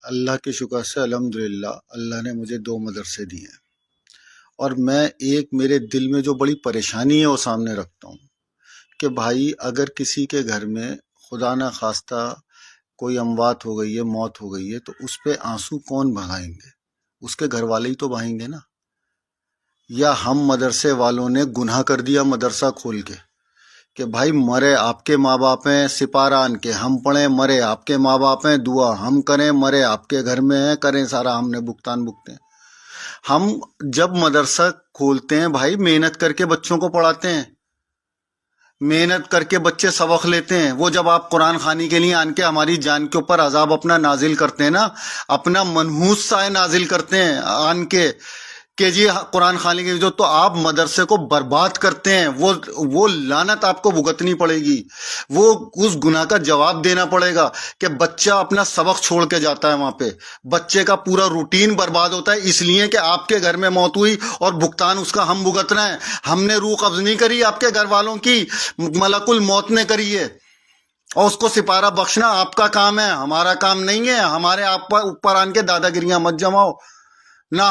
اللہ کے شکر سے الحمدللہ اللہ نے مجھے 2 مدرسے دیے ہیں، اور میں ایک میرے دل میں جو بڑی پریشانی ہے وہ سامنے رکھتا ہوں کہ بھائی اگر کسی کے گھر میں خدا نہ خواستہ کوئی اموات ہو گئی ہے، موت ہو گئی ہے، تو اس پہ آنسو کون بہائیں گے؟ اس کے گھر والے ہی تو بہائیں گے نا۔ یا ہم مدرسے والوں نے گناہ کر دیا مدرسہ کھول کے کہ بھائی مرے آپ کے ماں باپ ہیں سپاران کے، ہم پڑھیں مرے آپ کے ماں باپ ہیں دعا ہم کریں، مرے آپ کے گھر میں ہیں کریں، سارا ہم نے بھگتان بھگتے ہیں۔ ہم جب مدرسہ کھولتے ہیں بھائی محنت کر کے بچوں کو پڑھاتے ہیں، محنت کر کے بچے سبق لیتے ہیں۔ وہ جب آپ قرآن خوانی کے لیے آن کے ہماری جان کے اوپر عذاب اپنا نازل کرتے ہیں نا، اپنا منحوس سائے نازل کرتے ہیں آن کے کہ جی قرآن خوانی کے جو، تو آپ مدرسے کو برباد کرتے ہیں۔ وہ لعنت آپ کو بھگتنی پڑے گی، وہ اس گناہ کا جواب دینا پڑے گا کہ بچہ اپنا سبق چھوڑ کے جاتا ہے وہاں پہ، بچے کا پورا روٹین برباد ہوتا ہے اس لیے کہ آپ کے گھر میں موت ہوئی اور بھگتان اس کا ہم بھگتنا ہے۔ ہم نے روح قبض نہیں کری آپ کے گھر والوں کی، ملک الموت نے کری ہے، اور اس کو سپارہ بخشنا آپ کا کام ہے، ہمارا کام نہیں ہے۔ ہمارے آپ اوپر آن کے دادا گریاں مت جماؤ نہ،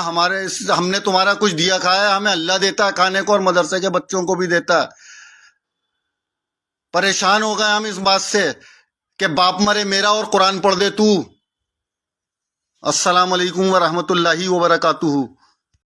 ہم نے تمہارا کچھ دیا کھایا ہے، ہمیں اللہ دیتا ہے کھانے کو اور مدرسے کے بچوں کو بھی دیتا ہے۔ پریشان ہو گئے ہم اس بات سے کہ باپ مرے میرا اور قرآن پڑھ دے تو۔ السلام علیکم ورحمۃ اللہ وبرکاتہ۔